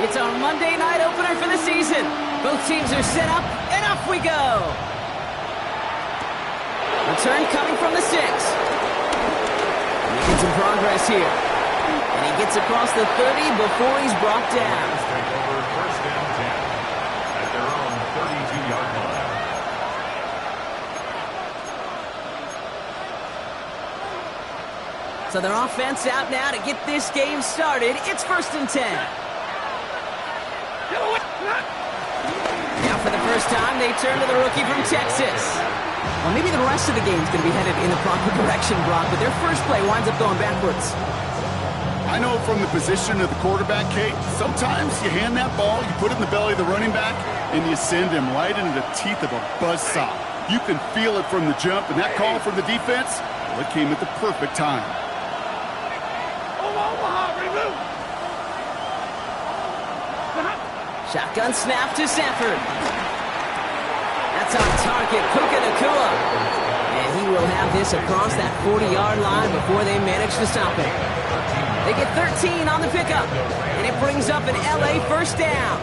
It's our Monday night opener for the season. Both teams are set up, and off we go. Return coming from the 6. Making some progress here. And he gets across the 30 before he's brought down. First and 10 at their own 32-yard line. So their offense out now to get this game started. It's 1st and 10. Now for the first time, they turn to the rookie from Texas. Well, maybe the rest of the game's going to be headed in the proper direction, Brock, but their first play winds up going backwards. I know from the position of the quarterback, Kate, sometimes you hand that ball, you put it in the belly of the running back, and you send him right into the teeth of a buzzsaw. You can feel it from the jump, and that call from the defense, well, it came at the perfect time. Shotgun snap to Sanford. That's on target, Puka Nacua. And he will have this across that 40-yard line before they manage to stop him. They get 13 on the pickup, and it brings up an LA first down.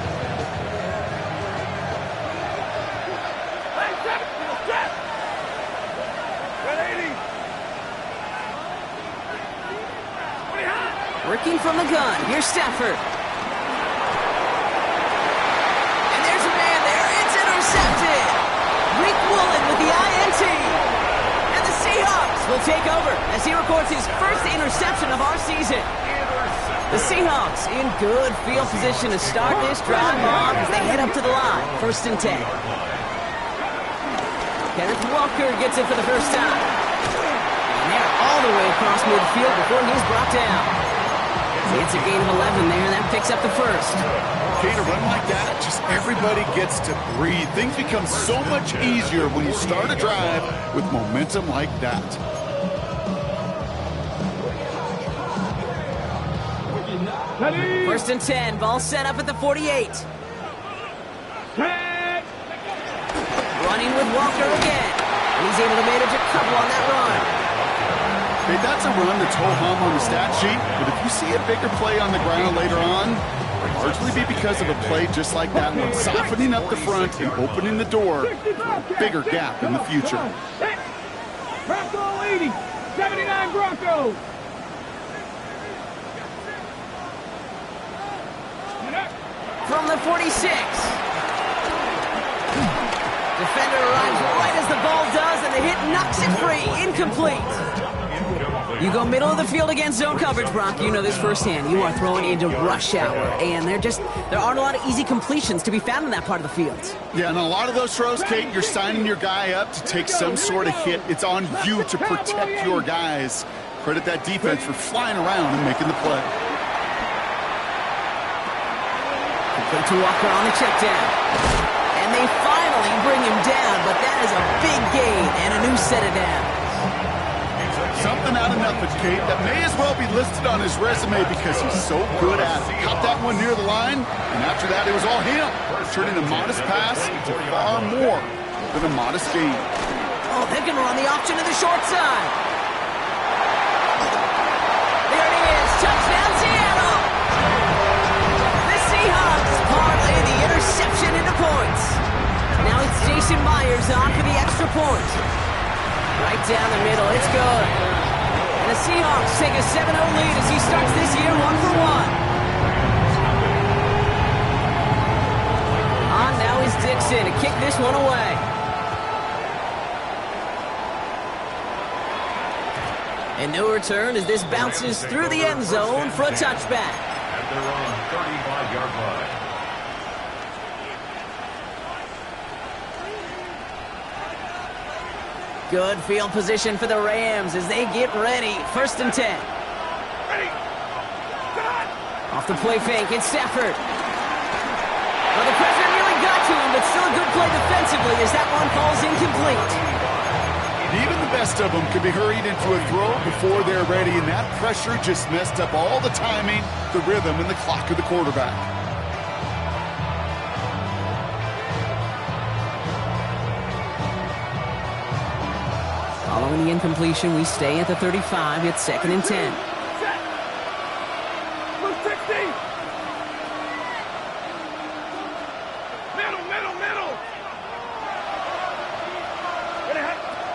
Working from the gun, here's Stafford. And there's a man there, it's intercepted. Rick Woolen with the INT. And the Seahawks will take over as he records his first interception of our season. The Seahawks in good field position to start this drive off as they head up to the line. 1st and 10. Kenneth Walker gets it for the first time. And they're all the way across midfield before he's brought down. It's a gain of 11 there, and that picks up the first. Okay, to run like that, just everybody gets to breathe. Things become so much easier when you start a drive with momentum like that. First and 10, ball set up at the 48. Running with Walker again. And he's able to manage a couple on that run. Hey, that's a run that's ho-hum on the stat sheet, but if you see a bigger play on the ground later on, it'll largely be because of a play just like that one, softening up the front and opening the door for a bigger gap in the future. Bronco 80, 79 Broncos. From the 46. Defender arrives right as the ball does, and the hit knocks it free. Incomplete. You go middle of the field against zone coverage, Brock. You know this firsthand. You are throwing into rush hour, and there aren't a lot of easy completions to be found in that part of the field. Yeah, and a lot of those throws, Kate, you're signing your guy up to take some sort of hit. It's on you to protect your guys. Credit that defense for flying around and making the play. Complete to Walker on the check down. And they finally bring him down, but that is a big gain and a new set of downs. Something out of nothing, Kate, that may as well be listed on his resume because he's so good at it. Caught that one near the line, and after that, it was all him. Turning a modest pass into far more than a modest gain. Oh, they're going to run the option to the short side. There it is. Touchdown, Seattle. The Seahawks parlay the interception into points. Now it's Jason Myers on for the extra point. Right down the middle, it's good. And the Seahawks take a 7-0 lead as he starts this year 1-for-1. On now is Dixon to kick this one away. And no return as this bounces through the end zone for a touchback. At their own 35-yard line. Good field position for the Rams as they get ready. 1st and 10. Off the play fake, it's Stafford. Well, the pressure nearly got to him, but still a good play defensively as that one falls incomplete. Even the best of them can be hurried into a throw before they're ready, and that pressure just messed up all the timing, the rhythm, and the clock of the quarterback. Following the incompletion, we stay at the 35. It's 2nd and 10. Middle.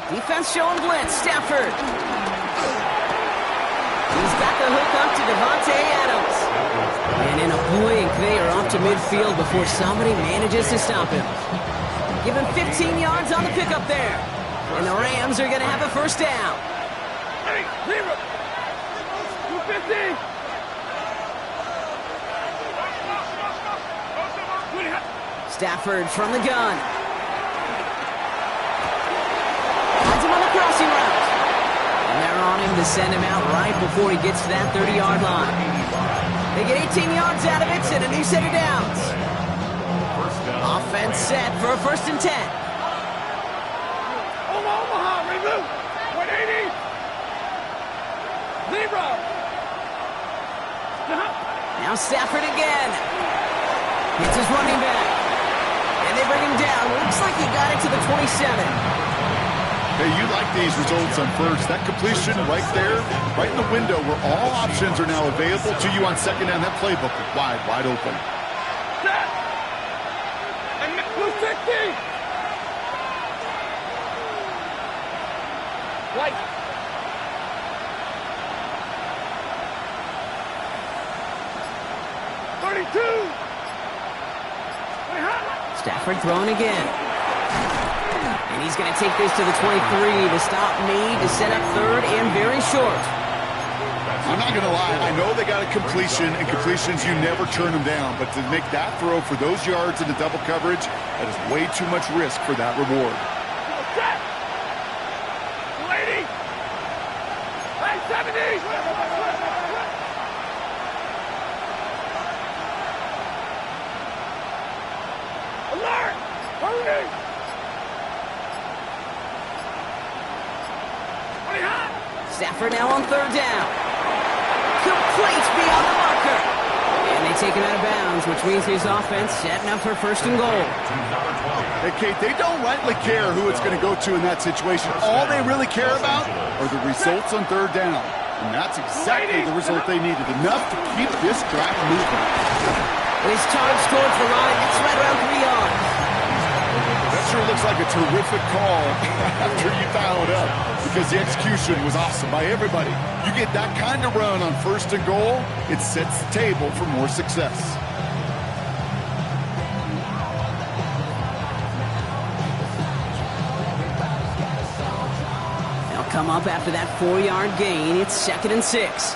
Defense showing blitz. Stafford. He's got the hook up to Devontae Adams. And in a blink, they are off to midfield before somebody manages to stop him. Give him 15 yards on the pickup there. And the Rams are going to have a first down. Hey, 250. Stafford from the gun. Finds him on the crossing route. And they're on him to send him out right before he gets to that 30-yard line. They get 18 yards out of it and a new set of downs. Offense set for a 1st and 10. Omaha, reboot. 180. Zebra. Now Stafford again. Hits his running back. And they bring him down. Looks like he got it to the 27. Hey, you like these results on first. That completion right there, right in the window where all options are now available to you on second down. That playbook is wide open. Set. And 260. White. Stafford throwing again. And he's going to take this to the 23 to stop Meade to set up 3rd and very short. I'm not going to lie. I know they got a completion, and completions, you never turn them down. But to make that throw for those yards in the double coverage, that is way too much risk for that reward. Set. Lady. Hey, 70. Alert! Hurry! Stafford now on 3rd down. Complete beyond the marker. And they take him out of bounds, which means his offense setting up for 1st and goal. Hey, Kate, they don't rightly care who it's going to go to in that situation. All they really care about are the results on 3rd down. And that's exactly the result they needed. Enough to keep this drive moving. His charge towards the line. It's right around 3 yards. That sure looks like a terrific call after you foul it up, because the execution was awesome by everybody. You get that kind of run on 1st and goal, it sets the table for more success. They'll come up after that 4-yard gain. It's 2nd and 6.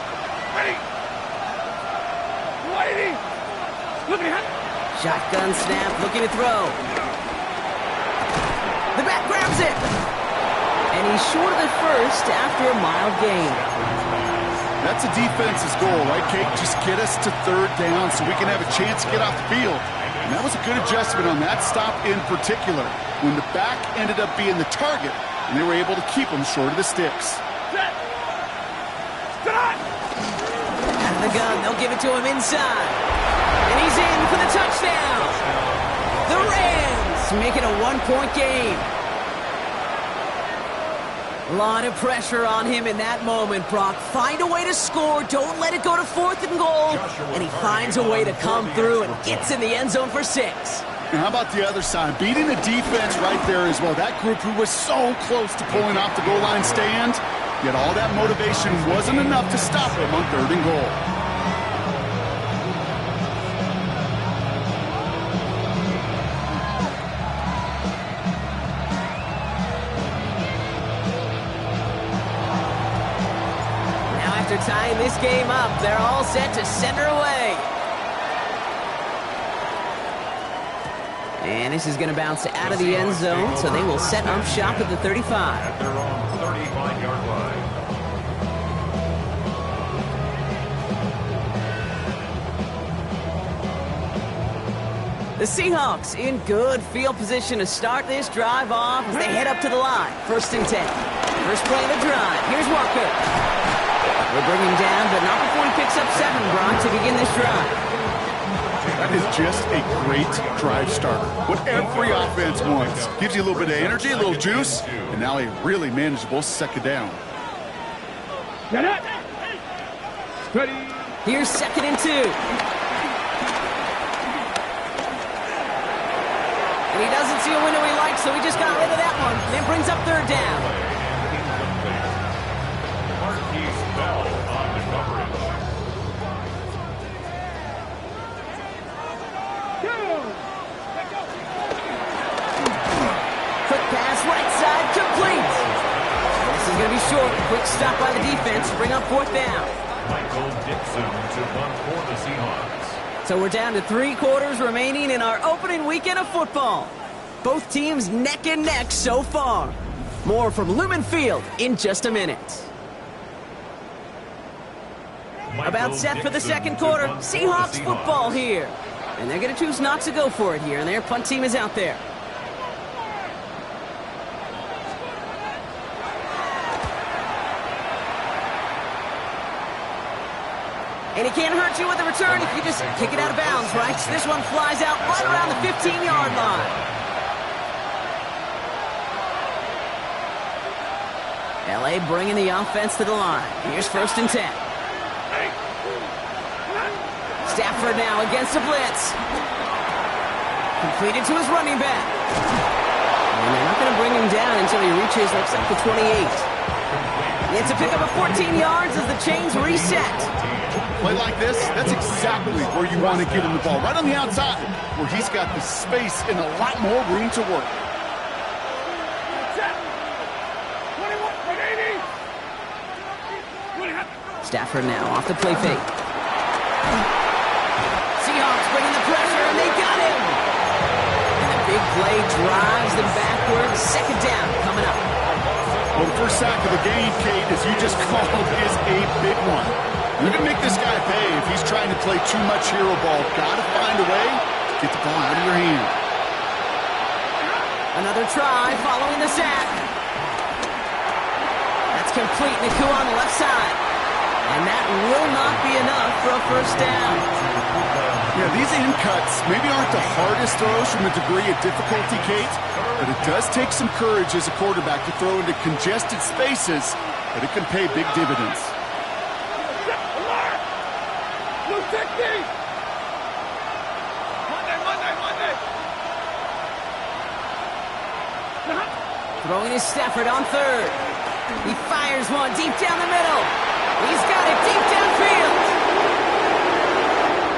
Ready. Lady. Look at him. Shotgun snap, looking to throw. The back grabs it. And he's short of the 1st after a mild gain. That's a defense's goal, right, Kate? Just get us to 3rd down so we can have a chance to get off the field. And that was a good adjustment on that stop in particular, when the back ended up being the target, and they were able to keep him short of the sticks. Set. Stop. Out of the gun, they'll give it to him inside. And he's in for the touchdown. The Rams make it a 1-point game. A lot of pressure on him in that moment, Brock. Find a way to score. Don't let it go to 4th and goal. And he finds a way to come through and gets in the end zone for 6. And how about the other side? Beating the defense right there as well. That group who was so close to pulling off the goal line stand, yet all that motivation wasn't enough to stop him on 3rd and goal. Tying this game up, they're all set to send her away. And this is going to bounce out of the end zone, so they will set up shop at the 35. At their own 35-yard line. The Seahawks in good field position to start this drive off as they head up to the line. 1st and 10. First play of the drive. Here's Walker. We'll bring him down, but not before he picks up 7, Brock, to begin this drive. That is just a great drive starter. What every offense wants. Gives you a little bit of energy, a little juice, and now a really manageable 2nd down. Get it. Steady. Here's 2nd and 2. And he doesn't see a window he likes, so he just got rid of that one. Then brings up 3rd down. Marquise Bell on the coverage. Quick pass, right side, complete. This is going to be short. Quick stop by the defense. Bring up 4th down. Michael Dixon to punt for the Seahawks. So we're down to 3 quarters remaining in our opening weekend of football. Both teams neck and neck so far. More from Lumen Field in just a minute. About set for the 2nd quarter. Seahawks football here. And they're going to choose not to go for it here. And their punt team is out there. And he can't hurt you with a return if you just kick it out of bounds, right? This one flies out right around the 15-yard line. L.A. bringing the offense to the line. Here's 1st and 10. Stafford now against a blitz. Completed to his running back. And they're not going to bring him down until he reaches, looks like the 28. It's a pickup of 14 yards as the chains reset. Play like this, that's exactly where you want to get him the ball. Right on the outside, where he's got the space and a lot more room to work. Stafford now off the play fake. Seahawks bringing the pressure, and they got him. And a big play drives them backwards. 2nd down coming up. Well, the first sack of the game, Kate, as you just called, is a big one. You're going to make this guy pay if he's trying to play too much hero ball. Got to find a way to get the ball out of your hand. Another try following the sack. That's complete. Naku on the left side. And that will not be enough for a 1st down. Yeah, these in cuts maybe aren't the hardest throws from a degree of difficulty, Kate, but it does take some courage as a quarterback to throw into congested spaces, but it can pay big dividends. Throwing is Stafford on 3rd. He fires one deep down the middle. He's got it deep downfield.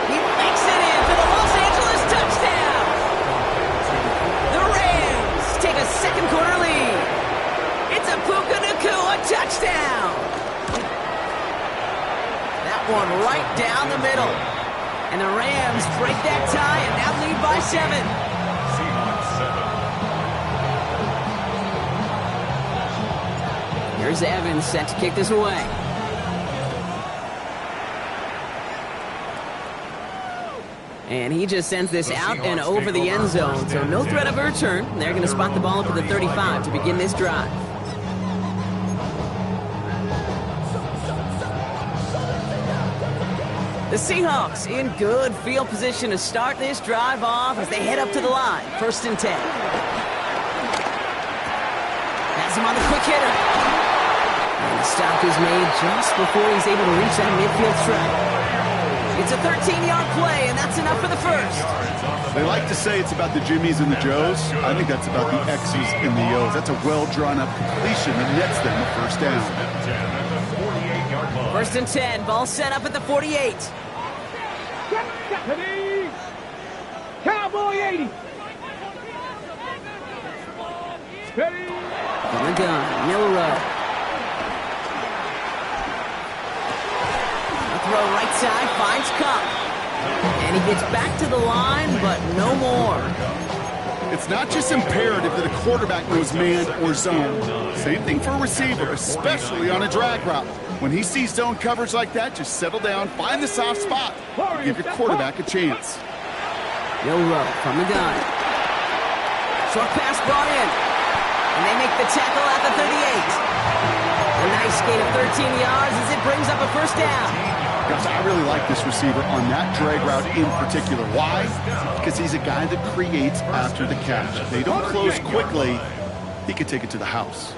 He makes it in for the Los Angeles touchdown. The Rams take a 2nd quarter lead. It's a Puka Nacua touchdown. That one right down the middle. And the Rams break that tie and now lead by 7. Seahawks 7. Here's Evans set to kick this away. And he just sends this out and over the end zone. So no threat of a return. They're going to spot the ball up at the 35 to begin this drive. The Seahawks in good field position to start this drive off as they head up to the line. 1st and 10. Has him on the quick hitter. And the stop is made just before he's able to reach that midfield strike. It's a 13-yard play, and that's enough for the 1st. They like to say it's about the Jimmies and the Joes. I think that's about the X's and the O's. That's a well-drawn-up completion that nets them a 1st down. 1st and 10, ball set up at the 48. Cowboy 80. Steady. From the gun, Milrow. Throw right side, finds Cup. And he gets back to the line, but no more. It's not just imperative that a quarterback knows man or zone. Same thing for a receiver, especially on a drag route. When he sees zone coverage like that, just settle down, find the soft spot, give your quarterback a chance. Milrow from the gun. Short pass brought in. And they make the tackle at the 38. A nice gain of 13 yards as it brings up a 1st down. Gosh, I really like this receiver on that drag route in particular. Why? Because he's a guy that creates after the catch. If they don't close quickly, he could take it to the house.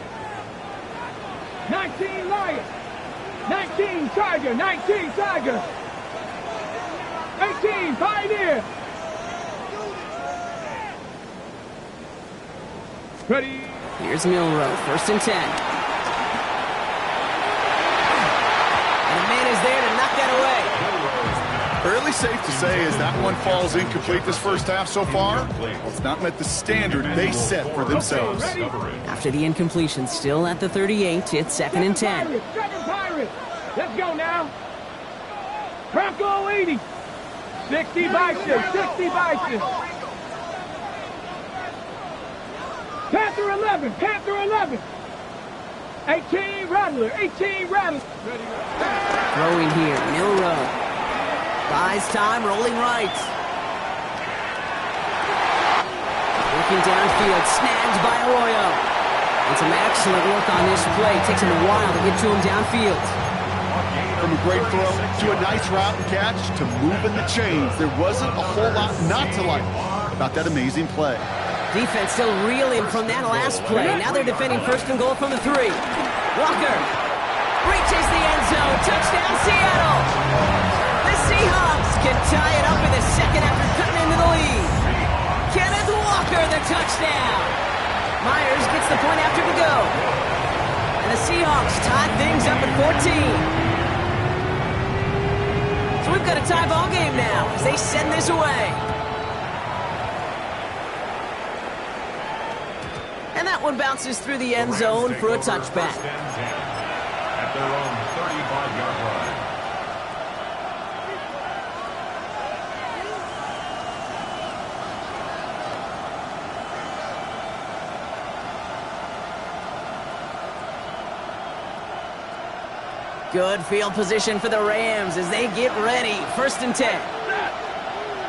19 Lions. 19 Tiger. 19 Tiger. 18, Pioneer. Ready. Here's Milrow, 1st and 10. And the man is there to knock that away. Fairly safe to say as that one falls incomplete this first half so far, it's not met the standard they set for themselves. After the incompletion, still at the 38, it's 2nd and 10. Second Pirate. Let's go now. Bronco 80. 60 Bison. 60 Bison. Panther 11. Panther 11. 18 Rattler. 18 Rattler. Throwing here, Milrow. Buys time, rolling right. Working downfield, snagged by Arroyo. And some excellent work on this play. Takes him a while to get to him downfield. From a great throw to a nice route and catch to moving the chains. There wasn't a whole lot not to like about that amazing play. Defense still reeling from that last play. Now they're defending 1st and goal from the 3. Walker reaches the end zone. Touchdown, Seattle. The Seahawks can tie it up in the 2nd after cutting into the lead. Kenneth Walker, the touchdown. Myers gets the point after to go. And the Seahawks tie things up at 14. So we've got a tie ball game now as they send this away. And that one bounces through the end zone for a touchback. At their own 35-yard line. Good field position for the Rams as they get ready. 1st and 10.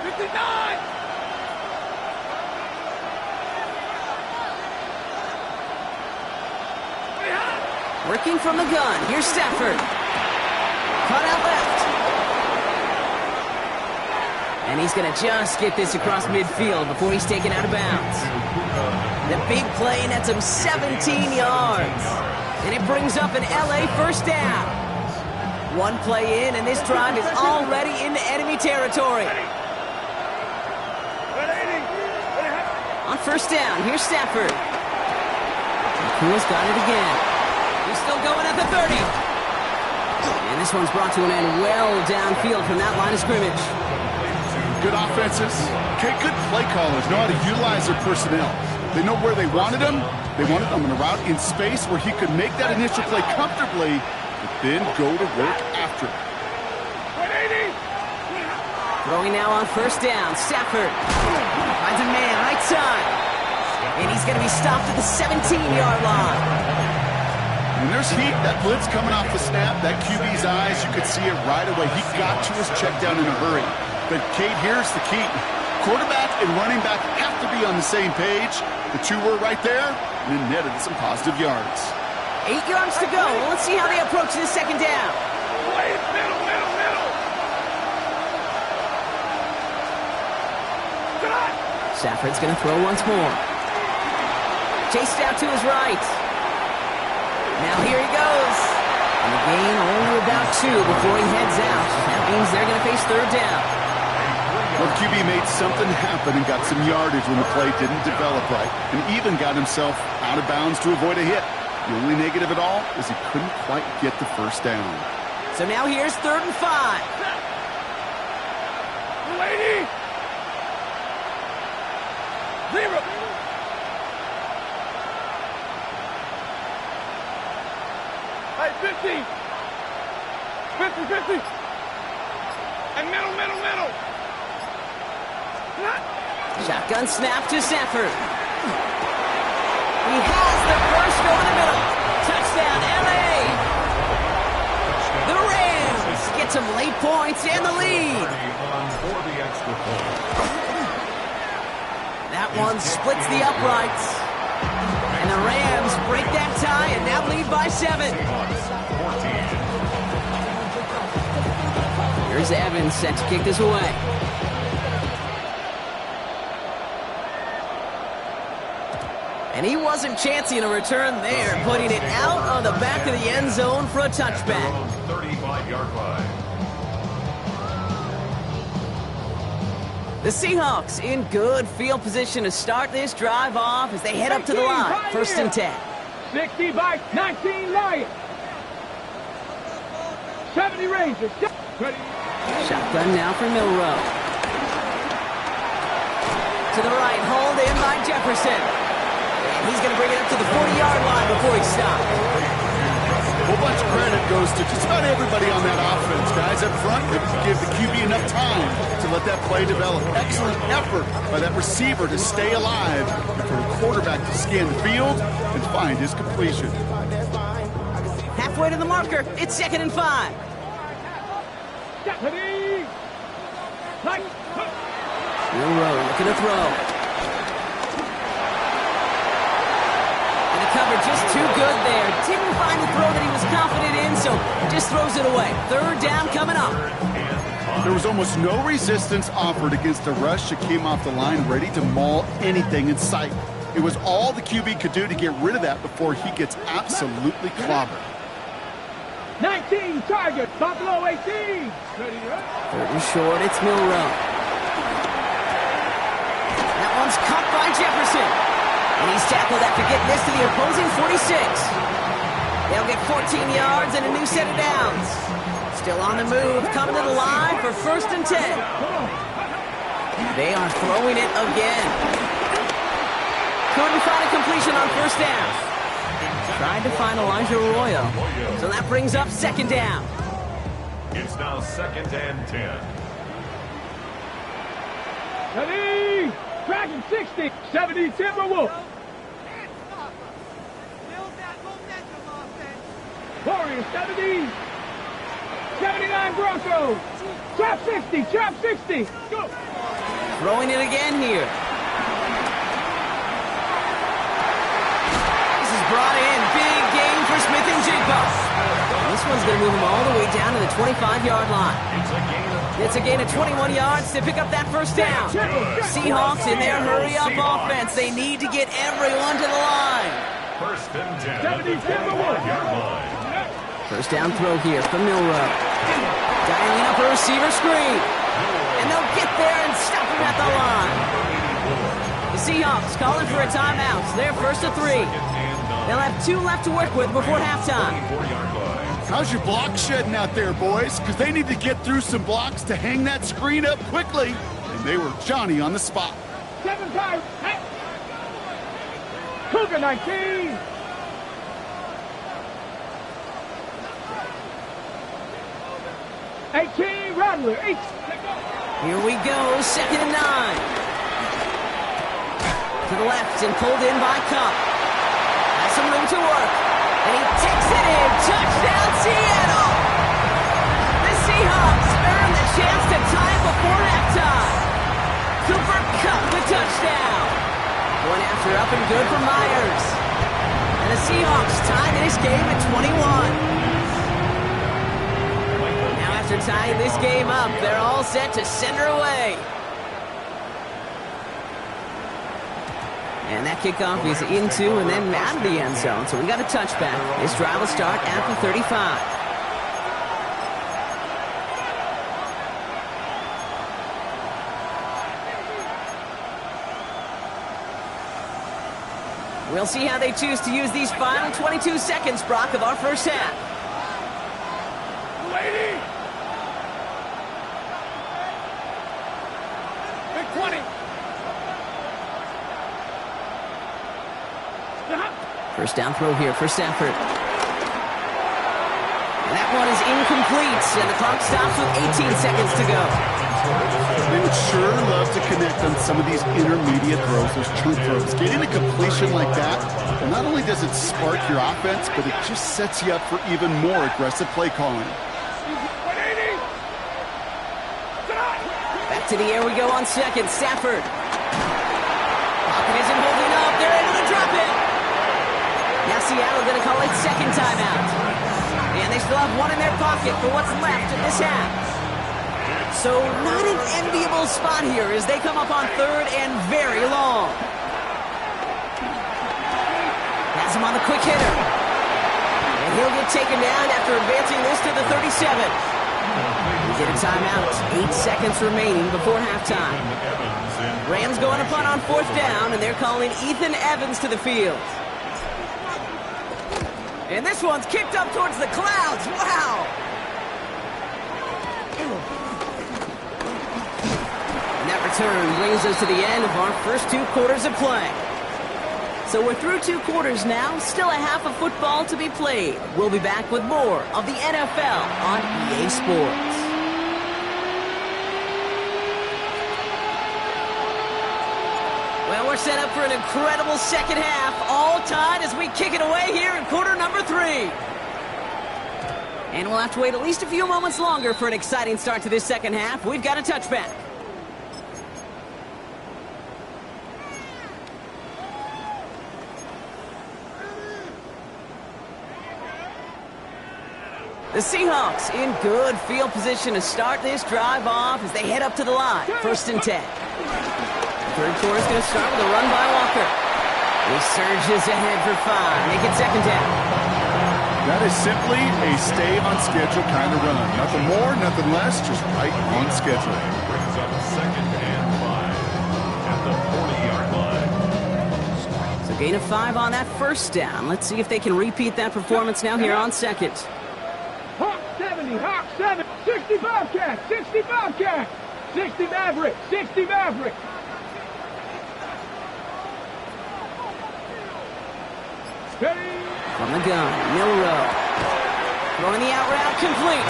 59. Working from the gun. Here's Stafford. Cut out left. And he's going to just get this across midfield before he's taken out of bounds. The big play nets him 17 yards. And it brings up an LA 1st down. One play in, and this drive is already into enemy territory. On 1st down, here's Stafford. Cool's got it again. He's still going at the 30. And this one's brought to an end well downfield from that line of scrimmage. Good offenses. Okay, good play callers know how to utilize their personnel. They know where they wanted him. They wanted him in a route in space where he could make that initial play comfortably, but then go to work after it. Throwing now on 1st down. Stafford finds a man right side. And he's going to be stopped at the 17-yard line. When there's heat, that blitz coming off the snap, that QB's eyes, you could see it right away. He got to his check down in a hurry. But, Kate, here's the key. Quarterback and running back have to be on the same page. The two were right there, and then netted some positive yards. 8 yards to go. Let's see how they approach this 2nd down. Middle. Stafford's going to throw once more. Chased out to his right. Now here he goes. And the gain only about 2 before he heads out. That means they're going to face 3rd down. Well, QB made something happen and got some yardage when the play didn't develop right, and even got himself out of bounds to avoid a hit. The only negative at all is he couldn't quite get the 1st down. So now here's 3rd and 5. Lady. 0. Hey, 50. 50. And middle. Shotgun snap to Stafford. He has the first over the middle. Touchdown, LA. The Rams get some late points and the lead. That one splits the uprights. And the Rams break that tie and now lead by 7. Here's Evans set to kick this away. And he wasn't chancing a return there, putting it out on the back of the end zone for a touchback. 35-yard line. The Seahawks in good field position to start this drive off as they head up to the line. 1st and 10. 60 by 19 Lions. 70 Rangers. Shotgun now for Milrow. To the right, hauled in by Jefferson. And he's going to bring it up to the 40-yard line before he stops. A whole bunch of credit goes to just about everybody on that offense. Guys up front, able to give the QB enough time to let that play develop. Excellent effort by that receiver to stay alive and for the quarterback to scan the field and find his completion. Halfway to the marker, it's 2nd and 5. Milrow looking to throw. And the cover just too good there. Didn't find the throw that he was confident in, so just throws it away. 3rd down coming up. There was almost no resistance offered against a rush that came off the line ready to maul anything in sight. It was all the QB could do to get rid of that before he gets absolutely clobbered. 19 target, Buffalo 18. 3rd and short, it's Milrow. That one's caught by Jefferson. And he's tackled after getting this to the opposing 46. They'll get 14 yards and a new set of downs. Still on the move, coming to the line for 1st and 10. They are throwing it again. Couldn't find a completion on 1st down. Tried to find Elijah Arroyo. So that brings up 2nd down. It's now 2nd and 10. Ready? Dragon 60, 70 Timberwolves. Warriors 70, 79 Broncos. Trap 60, trap 60. Go. Throwing it again here. This is brought in. Big gain for Smith and Jigba. This one's going to move him all the way down to the 25-yard line. It's a gain of 21 yards to pick up that 1st down. Seahawks in their hurry-up offense. They need to get everyone to the line. 1st and 10. 1-yard line. 1st down throw here from Milrow. Dialing up a receiver screen. And they'll get there and stop him at the line. The Seahawks calling for a timeout. They're 1st and 3. They'll have 2 left to work with before halftime. How's your block shedding out there, boys? Because they need to get through some blocks to hang that screen up quickly. And they were Johnny on the spot. 7 times. Cougar 19. Rattler. Here we go, 2nd and 9. To the left and pulled in by Cup. Has some room to work. And he takes it in. Touchdown, Seattle! The Seahawks earn the chance to tie it before halftime. Cooper Kupp the touchdown. Going after up and good for Myers. And the Seahawks tie this game at 21. Now after tying this game up, they're all set to send her away. And that kickoff is into and then out of the end zone. So we got a touchback. This drive will start at the 35. We'll see how they choose to use these final 22 seconds, Brock, of our first half. Lady! Big 20. First down throw here for Stafford. And that one is incomplete, and the clock stops with 18 seconds to go. They would sure love to connect on some of these intermediate throws, those chunk throws. Getting a completion like that, well, not only does it spark your offense, but it just sets you up for even more aggressive play calling. Back to the air we go on 2nd. Stafford. Pocket isn't holding up. They're able to drop it. Now Seattle going to call it 2nd timeout. And they still have one in their pocket for what's left in this half. So not an enviable spot here as they come up on 3rd and very long. Has him on the quick hitter. And he'll get taken down after advancing this to the 37. get a timeout. 8 seconds remaining before halftime. Rams going to punt on 4th down, and they're calling Ethan Evans to the field. And this one's kicked up towards the clouds. Wow! And that return brings us to the end of our first 2 quarters of play. So we're through 2 quarters now, still a half of football to be played. We'll be back with more of the NFL on EA Sports. Well, we're set up for an incredible second half, all tied as we kick it away here in quarter number 3. And we'll have to wait at least a few moments longer for an exciting start to this second half. We've got a touchback. The Seahawks in good field position to start this drive off as they head up to the line. 1st and 10. Third quarter's going to start with a run by Walker. He surges ahead for 5. Make it 2nd down. That is simply a stay on schedule kind of run. Nothing more, nothing less, just right on schedule. Brings up 2nd and 5 at the 40-yard line. So gain of 5 on that 1st down. Let's see if they can repeat that performance now here on 2nd. Hawk 70, Hawk 7, 60 Bobcat, 60 Bobcat, 60 Maverick, 60 Maverick. Steady. From the gun, Milrow. Throwing the out route complete.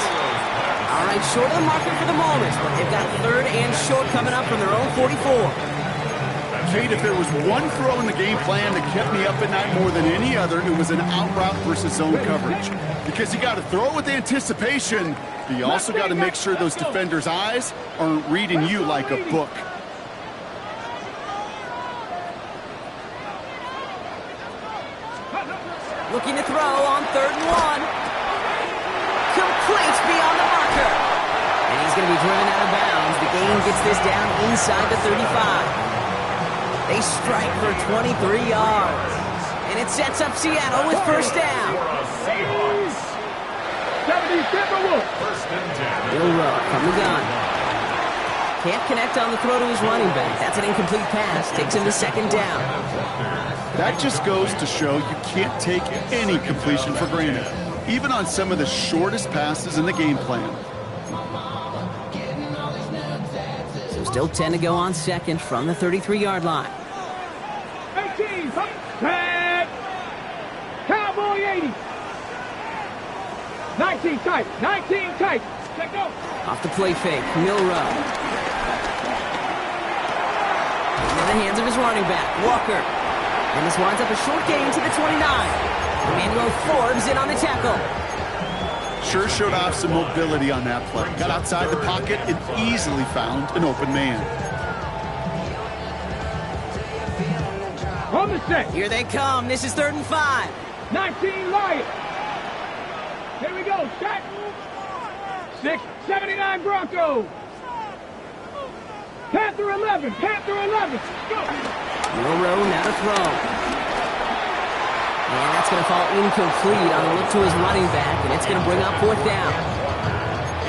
All right, short of the marker for the moment, but they've got 3rd and short coming up from their own 44. Kate, if there was one throw in the game plan that kept me up at night more than any other, it was an out route versus zone coverage. Because you got to throw with anticipation, but you also got to make sure those defenders' eyes aren't reading you like a book. Looking to throw on 3rd and 1. Complete beyond the marker. And he's going to be driven out of bounds. The gain gets this down inside the 35. They strike for 23 yards. And it sets up Seattle with 1st down. 70 Timberwolves. 1st and 10. Milrow from the gun. Can't connect on the throw to his running back. That's an incomplete pass. Takes him to 2nd down. That just goes to show you can't take any completion for granted, even on some of the shortest passes in the game plan. So still 10 to go on 2nd from the 33-yard line. 18, tag. Cowboy 80. 19 tight, 19 tight. Check go. Off the play fake, Milrow. Into the hands of his running back, Walker. And this winds up a short gain to the 29. Emmanuel Forbes in on the tackle. Sure showed off some mobility on that play. Got outside the pocket and easily found an open man. On the set. Here they come. This is 3rd and 5. 19 Lions. Here we go. Set. 679 Broncos. Panther 11. Panther 11. Go. Milrow now to throw. And that's going to fall incomplete on the look to his running back, and it's going to bring up 4th down.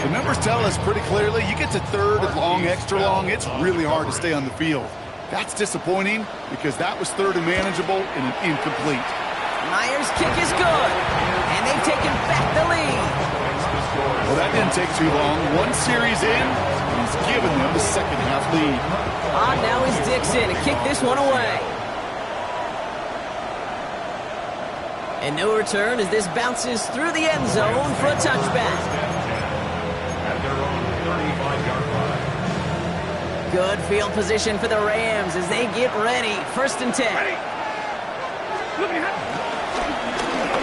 The numbers tell us pretty clearly, you get to 3rd and long, extra long, it's really hard to stay on the field. That's disappointing because that was 3rd and manageable and an incomplete. Myers' kick is good, and they've taken back the lead. Well, that didn't take too long. One series in, he's given them the second half lead. On now is Dixon to kick this one away. And no return as this bounces through the end zone for a touchback. At their own 35-yard line. Good field position for the Rams as they get ready. 1st and 10.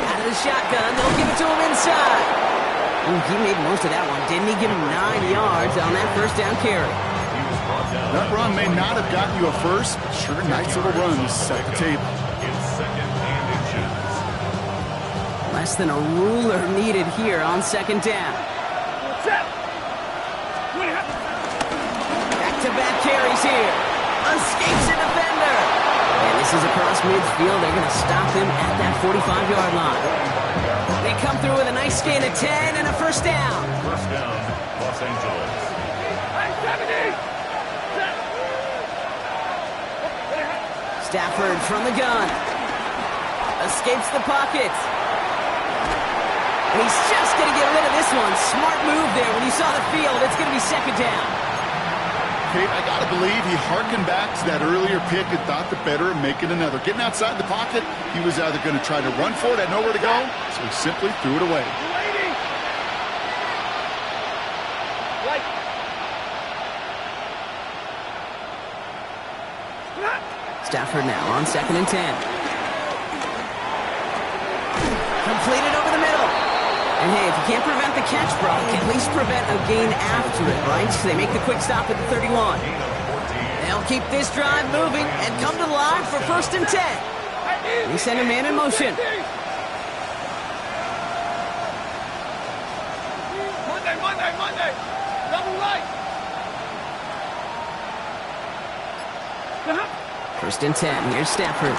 Out of the shotgun, they'll give it to him inside. Ooh, he made most of that one, didn't he? Give him 9 yards on that 1st down carry. That run may not have gotten you a first, but sure, nice little run to set the table. It's 2nd and inches. Less than a ruler needed here on 2nd down. Back-to-back carries here. Escapes a defender. And this is across midfield. They're going to stop him at that 45-yard line. They come through with a nice gain of 10 and a 1st down. 1st down, Los Angeles. Stafford from the gun. Escapes the pocket. And he's just going to get rid of this one. Smart move there. When you saw the field, it's going to be second down. Kate, I got to believe he hearkened back to that earlier pick and thought the better of making another. Getting outside the pocket, he was either going to try to run for it, had nowhere to go, so he simply threw it away. Stafford now on 2nd and 10. Completed over the middle. And hey, if you can't prevent the catch, Brock, at least prevent a gain after it, right? So they make the quick stop at the 31. They'll keep this drive moving and come to the line for 1st and 10. They send a man in motion. Monday. Double right. 1st and 10. Here's Stafford.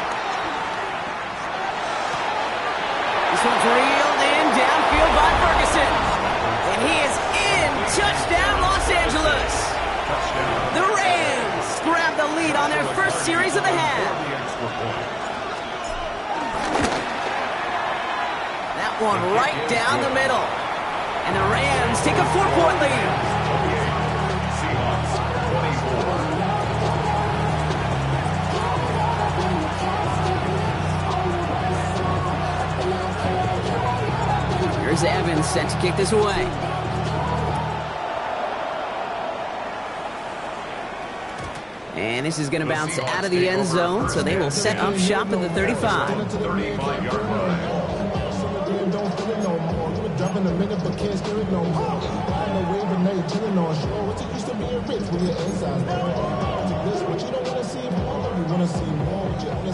This one's reeled in downfield by Ferguson. And he is in. Touchdown, Los Angeles. The Rams grab the lead on their first series of the half. That one right down the middle. And the Rams take a 4-point lead. Here's Evans set to kick this away. And this is going to bounce out of the end zone, so they will set up shop at the 35. 35-yard line.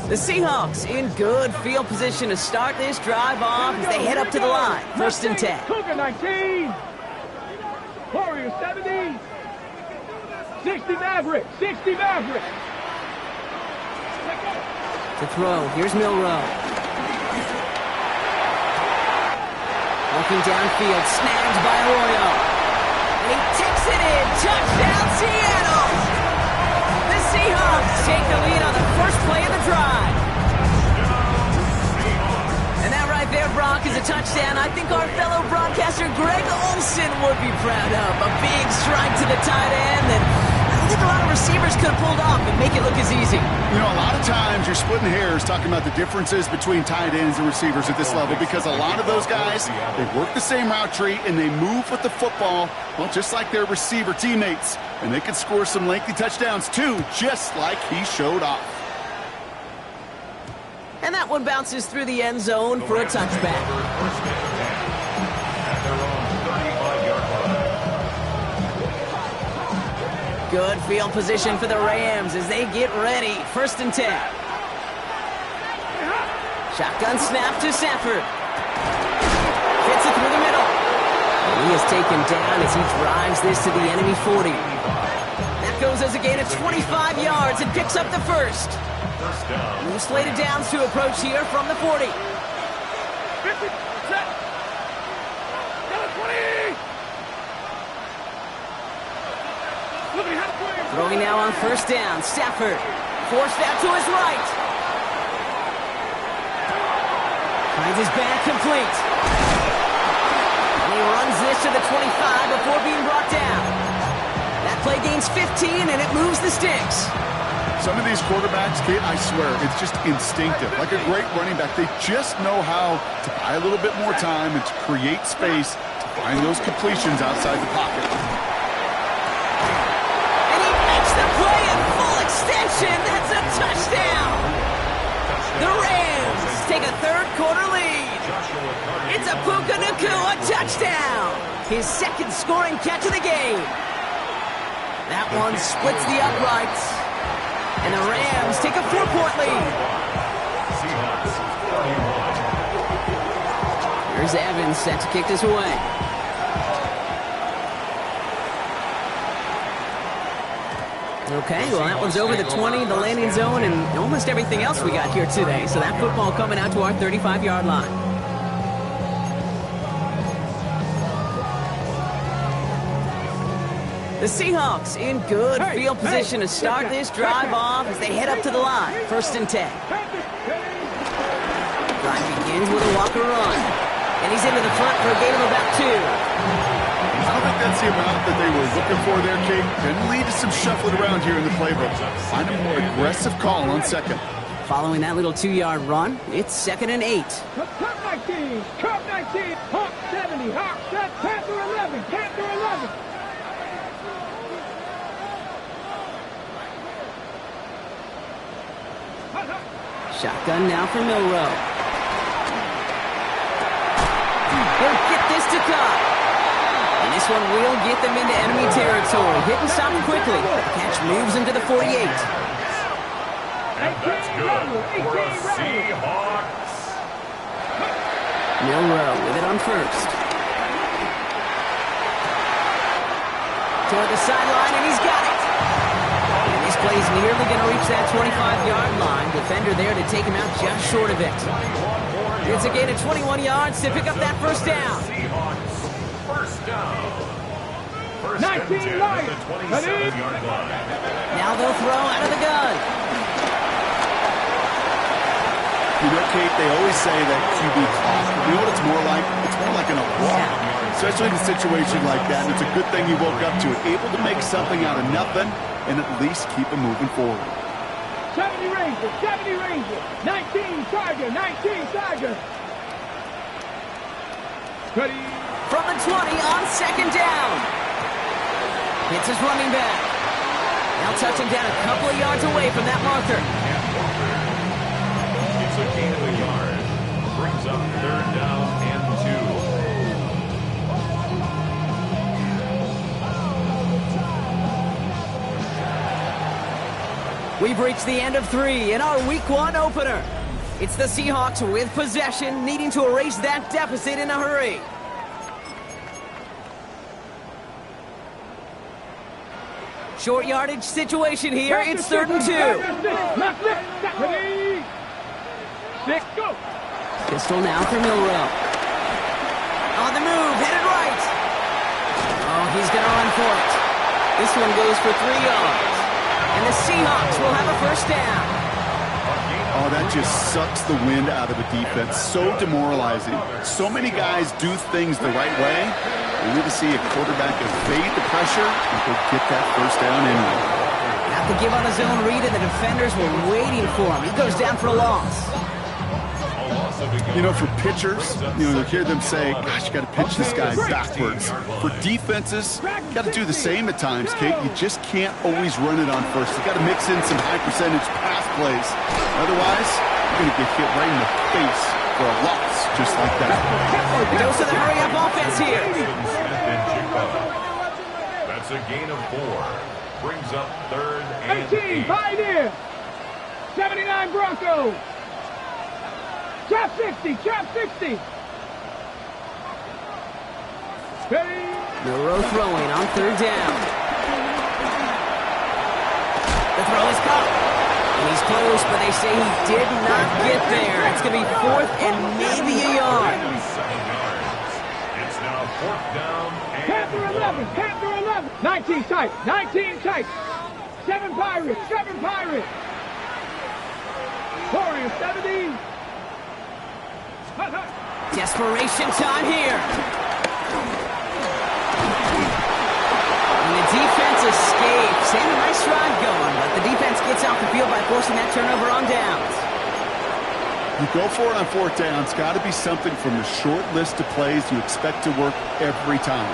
The Seahawks in good field position to start this drive off as they head up to the line. 1st and 10. Cougar 19. Warriors 70. 60 Maverick. 60 Maverick. To throw. Here's Milrow. Walking downfield. Snagged by Arroyo. And he takes it in. Touchdown, Seattle. The Seahawks take the lead on the first play of the drive. And that right there, Brock, is a touchdown I think our fellow broadcaster Greg Olson would be proud of. A big strike to the tight end that I don't think a lot of receivers could have pulled off and make it look as easy. You know, a lot of times you're splitting hairs talking about the differences between tight ends and receivers at this level because a lot of those guys, they work the same route tree and they move with the football, well, just like their receiver teammates. And they can score some lengthy touchdowns too, just like he showed off. And that one bounces through the end zone for a touchback. Good field position for the Rams as they get ready. 1st and 10. Shotgun snap to Stafford. Fits it through the middle. And he is taken down as he drives this to the enemy 40. That goes as a gain of 25 yards and picks up the first. New slated downs to approach here from the 40. 50, set. 20. Throwing now on 1st down. Stafford forced out to his right. Finds his back complete. And he runs this to the 25 before being brought down. That play gains 15 and it moves the sticks. Some of these quarterbacks, Kate, I swear, it's just instinctive. Like a great running back, they just know how to buy a little bit more time and to create space to find those completions outside the pocket. And he makes the play in full extension. That's a touchdown. The Rams take a third-quarter lead. It's a Puka Nacua touchdown. His second scoring catch of the game. That one splits the uprights. And the Rams take a 4-point lead. Here's Evans set to kick this away. Okay, well, that one's over the 20, the landing zone, and almost everything else we got here today. So that football coming out to our 35-yard line. The Seahawks in good field position to start this drive off as they head up to the line. 1st and 10. Drive begins with a Walker run. And he's into the front for a gain of about 2. I don't think that's the amount that they were looking for there, Kate. Can lead to some shuffling around here in the playbook. Find a more aggressive call on 2nd. Following that little 2-yard run, it's 2nd and 8. Cup 19, Cup 19, Hawk 70, Hawk set, Panther 11, Panther 11. Shotgun now for Milrow. He'll get this to Cup. And this one will get them into enemy territory. Hit and stop quickly. The catch moves him to the 48. And that's good for a Seahawks. Milrow with it on 1st. Toward the sideline, and he's got it. And this play is nearly going to reach that 25-yard line. Defender there to take him out just short of it. It's a gain of 21 yards to pick up that 1st down. Seahawks, 1st down. 1st 19 and 10 Lions. at the 27-yard line. Now they'll throw out of the gun. You know, Kate, they always say that QB clock. You know what it's more like? It's more like an walk, especially in a situation like that. And it's a good thing he woke up to it, able to make something out of nothing and at least keep him moving forward. 70 Rangers, 70 Rangers, 19 Tiger, 19 Tiger. Ready. From the 20 on 2nd down. Hits his running back. Now touch him down a couple of yards away from that marker. It's a gain of a yard. Brings up 3rd down and 2. We've reached the end of 3 in our Week 1 opener. It's the Seahawks with possession, needing to erase that deficit in a hurry. Short yardage situation here. It's 3rd and 2. Ready. 6, go. Pistol now for Milrow. On the move, headed right. Oh, he's going to run for it. This one goes for 3 yards. And the Seahawks will have a 1st down. Oh, that just sucks the wind out of a defense. So demoralizing. So many guys do things the right way. We need to see a quarterback evade the pressure and go get that 1st down anyway. Have to give on his own read, and the defenders were waiting for him. He goes down for a loss. You know, for pitchers, you hear them say, gosh, you got to pitch this guy backwards. For defenses, you got to do the same at times, Kate. You just can't always run it on 1st. You got to mix in some high-percentage pass plays. Otherwise, you're going to get hit right in the face for a loss, just like that. He goes to the hurry-up offense here. That's a gain of 4. Brings up 3rd and 18, 8. Pioneer. 79 Broncos. Trap 60, trap 60. Ready. Milrow throwing on 3rd down. The throw is caught. And he's close, but they say he did not get there. It's going to be 4th and maybe a yard. 7 yards. It's now 4th down and Panther 11, Panther 11. 19 tight, 19 tight. 7 Pirates, 7 Pirates. Warriors 70. Desperation time here. And the defense escapes. And a nice ride going, but the defense gets off the field by forcing that turnover on downs. You go for it on 4th down. It's got to be something from the short list of plays you expect to work every time.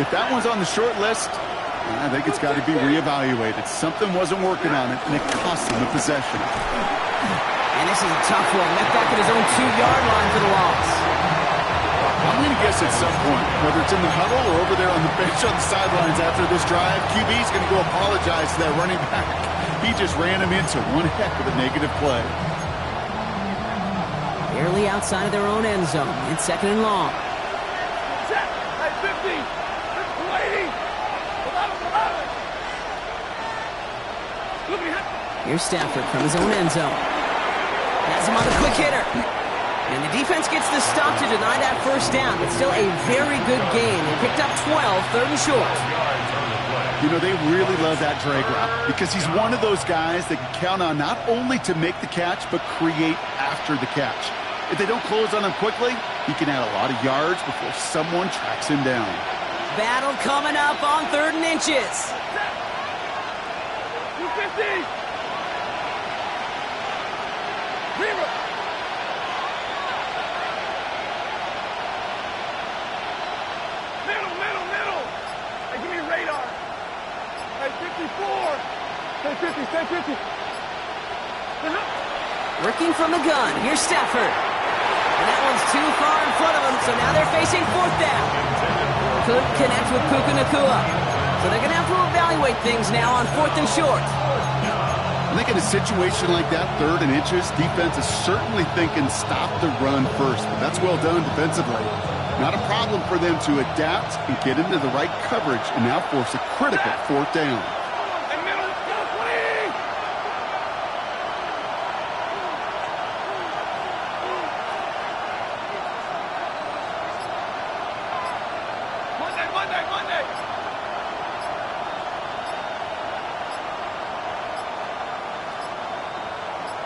If that one's on the short list, I think it's got to be reevaluated. Something wasn't working on it, and it cost him the possession. And this is a tough one. Met back at his own 2-yard line for the loss. I'm going to guess at some point, whether it's in the huddle or over there on the bench on the sidelines after this drive, QB's going to go apologize to that running back. He just ran him into one heck of a negative play. Barely outside of their own end zone. It's 2nd and long. Set. At 50. 80. Here's Stafford from his own end zone. Has him on the quick hitter. And the defense gets the stop to deny that 1st down, but still a very good game. They picked up 12, 3rd and short. You know, they really love that drag route because he's one of those guys that can count on not only to make the catch, but create after the catch. If they don't close on him quickly, he can add a lot of yards before someone tracks him down. Battle coming up on 3rd and inches. 250. Zero. Middle. Hey, give me a radar. Hey, 54. Stay 50, stay 50. Working from the gun. Here's Stafford. And that one's too far in front of him, so now they're facing 4th down. Couldn't connect with Puka Nacua. So they're going to have to evaluate things now on 4th and short. I think in a situation like that, 3rd and inches, defense is certainly thinking stop the run first. But that's well done defensively. Not a problem for them to adapt and get into the right coverage and now force a critical 4th down. Monday.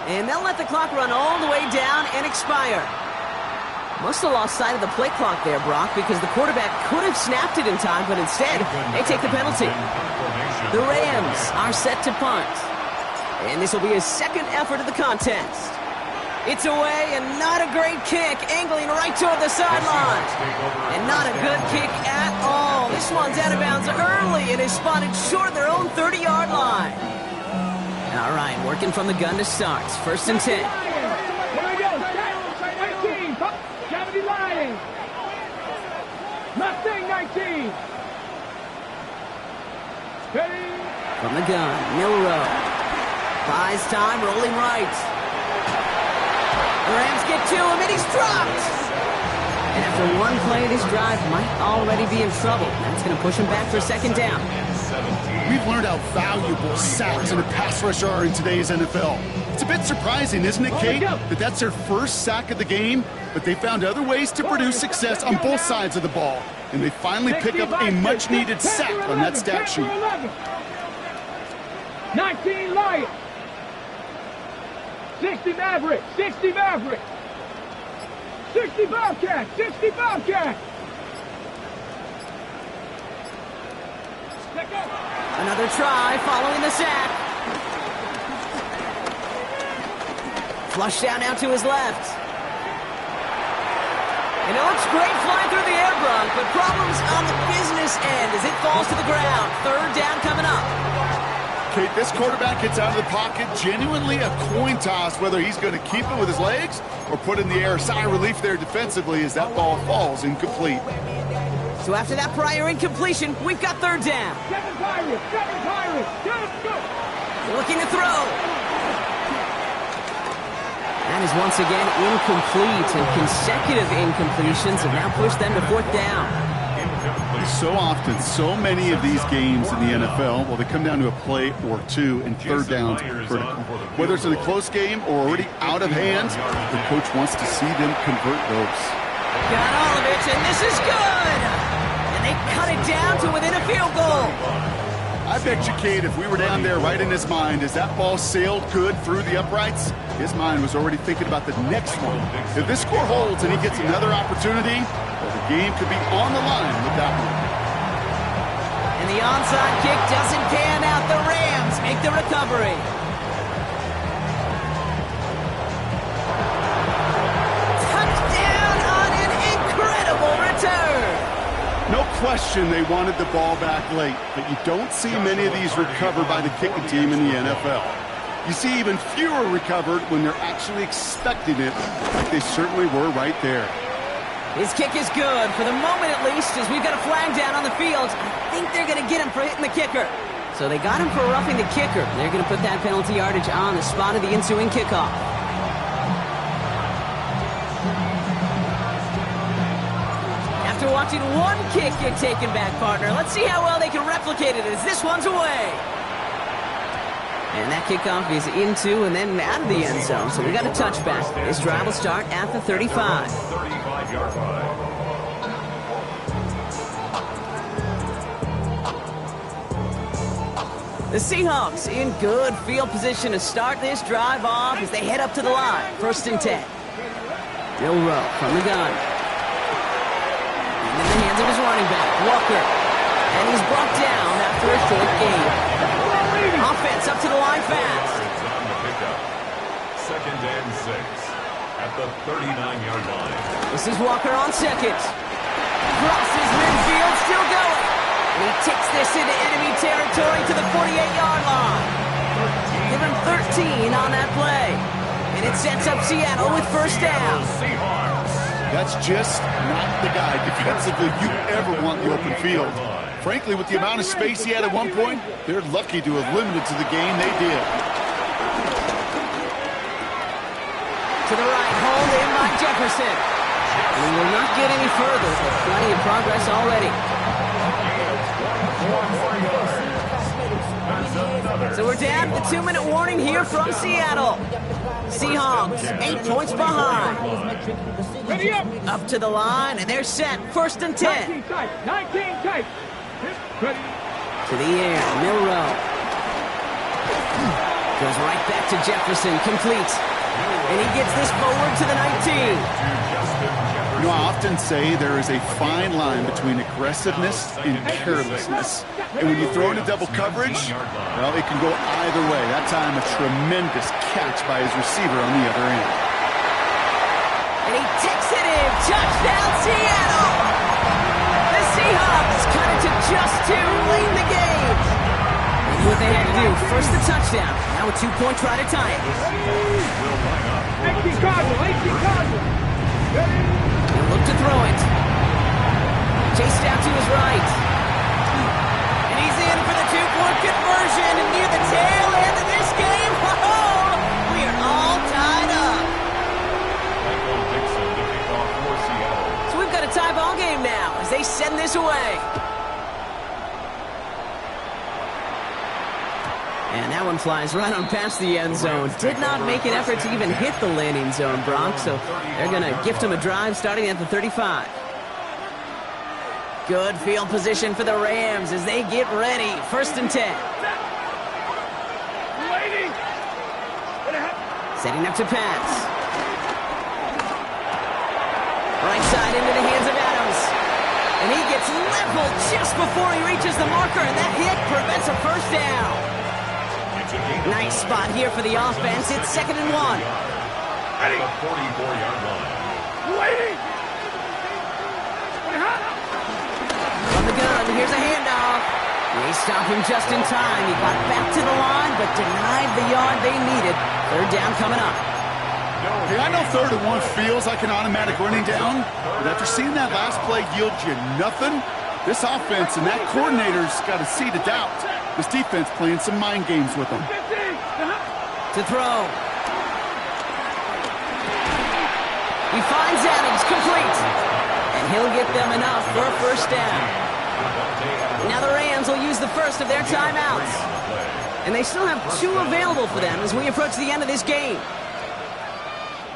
And they'll let the clock run all the way down and expire. Must have lost sight of the play clock there, Brock, because the quarterback could have snapped it in time, but instead, they take the penalty. The Rams are set to punt. And this will be his 2nd effort of the contest. It's away, and not a great kick, angling right toward the sideline. And not a good kick at all. This one's out of bounds early and is spotted short of their own 30-yard line. All right, working from the gun to start. 1st and 10. Here we go. 19. Cavity Lions. Mustang 19. Ready. From the gun, Milrow. Buys time, rolling right. The Rams get to him, and he's dropped. And after one play, this drive might already be in trouble. That's going to push him back for a 2nd down. We've learned how valuable sacks and a pass rush are in today's NFL. It's a bit surprising, isn't it, Kate, that that's their first sack of the game, but they found other ways to produce success on both sides of the ball, and they finally pick up a much-needed sack on that stat sheet. 19 Lions. 60 Maverick. 60 Maverick. 60 Bobcat. 60 Bobcat. Another try following the sack. Flush down now to his left. And it looks great flying through the air, Brock, but problems on the business end as it falls to the ground. 3rd down coming up. Kate, this quarterback gets out of the pocket, genuinely a coin toss whether he's going to keep it with his legs or put in the air. Sigh of relief there defensively as that ball falls incomplete. So after that prior incompletion, we've got 3rd down. 7 Pirates. 7 Pirates. Go. Looking to throw. That is once again incomplete, and consecutive incompletions have now pushed them to 4th down. So often, so many of these games in the NFL, well, they come down to a play or two, and 3rd downs are critical. Whether it's in a close game or already out of hand, the coach wants to see them convert those. Got all of it, and this is good! And they cut it down to within a field goal. I bet you, Kate, if we were down there right in his mind as that ball sailed good through the uprights, his mind was already thinking about the next one. If this score holds and he gets another opportunity, well, the game could be on the line with that one. And the onside kick doesn't pan out. The Rams make the recovery. Touchdown on an incredible return. No question they wanted the ball back late, but you don't see many of these recovered by the kicking team in the NFL. You see even fewer recovered when they're actually expecting it, like they certainly were right there. His kick is good, for the moment at least, as we've got a flag down on the field. I think they're going to get him for hitting the kicker. So they got him for roughing the kicker. They're going to put that penalty yardage on the spot of the ensuing kickoff. After watching one kick get taken back, partner, let's see how well they can replicate it as this one's away. And that kickoff is into and then out of the end zone, so we got a touchback. This drive will start at the 35. 35-yard line. The Seahawks in good field position to start this drive off as they head up to the line. 1st and 10. Milrow from the gun. In the hands of his running back, Walker. And he's brought down after a short gain. Offense up to the line fast. It's on the pickup. 2nd and 6 at the 39-yard line. This is Walker on 2nd. Crosses midfield, still going. And he takes this into enemy territory to the 48-yard line. Give him 13 on that play. And it sets up Seattle with 1st down. That's just not the guy defensively you ever want in the open field. Frankly, with the amount of space he had at one point, they're lucky to have limited to the game they did. To the right, hauled in by Jefferson. And he will not get any further, but plenty of progress already. So we're down to the 2-minute warning here from Seattle. Seahawks 8 points behind. Ready up. Up to the line, and they're set. 1st and 10. 19 tight. 19 tight. Ready. To the air, Milrow. Goes right back to Jefferson, complete. And he gets this forward to the 19. You know, I often say there is a fine line between aggressiveness and carelessness. And when you throw into double coverage, well, it can go either way. That time, a tremendous catch by his receiver on the other end. And he takes it in. Touchdown, Seattle! The Seahawks cut it to just 2 late in the game. And what they had to do, first the touchdown. Now a 2-point try to tie it. 18 Cardinal. 18 Cardinal. He'll look to throw it. Chased out to his right. And he's in for the 2-point conversion. And near the tail end of this game, we are all tied up. So we've got a tie ball game now as they send this away. And that one flies right on past the end zone. Did not make an effort to even hit the landing zone, Bronx. So they're going to gift him a drive starting at the 35. Good field position for the Rams as they get ready. 1st and 10. Setting up to pass. Right side into the hands of Adams. And he gets leveled just before he reaches the marker, and that hit prevents a 1st down. Nice spot here for the offense. It's 2nd and 1. At the 44-yard line. Waiting. From the gun, here's a handoff. They stop him just in time. He got back to the line, but denied the yard they needed. 3rd down coming up. Hey, I know 3rd and 1 feels like an automatic running down, but after seeing that last play yield you nothing, this offense and that coordinator's got a seed of doubt. This defense playing some mind games with them. To throw. He finds Adams, complete. And he'll get them enough for a 1st down. Now the Rams will use the first of their timeouts. And they still have 2 available for them as we approach the end of this game.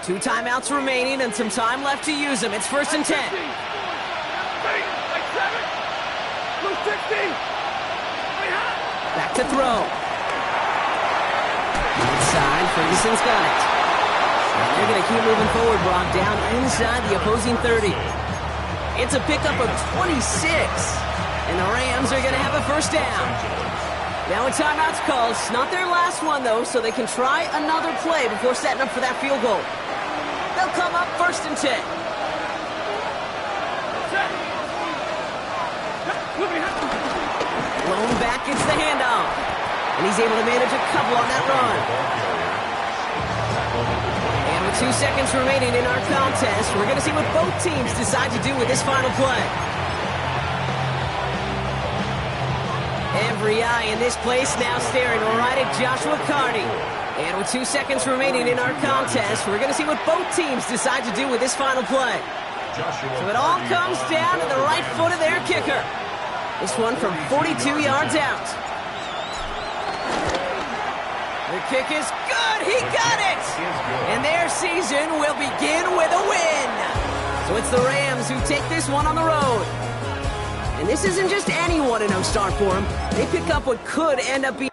2 timeouts remaining and some time left to use them. It's 1st and 10. Back to throw. Inside, Ferguson's got it. They're going to keep moving forward, Brock, down inside the opposing 30. It's a pickup of 26. And the Rams are going to have a 1st down. Now a timeout's called. It's not their last one, though, so they can try another play before setting up for that field goal. They'll come up 1st and 10. Blown back, it's the handoff. And he's able to manage a couple on that run. And with 2 seconds remaining in our contest, we're going to see what both teams decide to do with this final play. Every eye in this place now staring right at Joshua Carney. And with 2 seconds remaining in our contest, we're going to see what both teams decide to do with this final play. So it all comes down to the right foot of their kicker. This one from 42 yards out. The kick is good. He got it. And their season will begin with a win. So it's the Rams who take this one on the road. And this isn't just any 1-0 start for them. They pick up what could end up being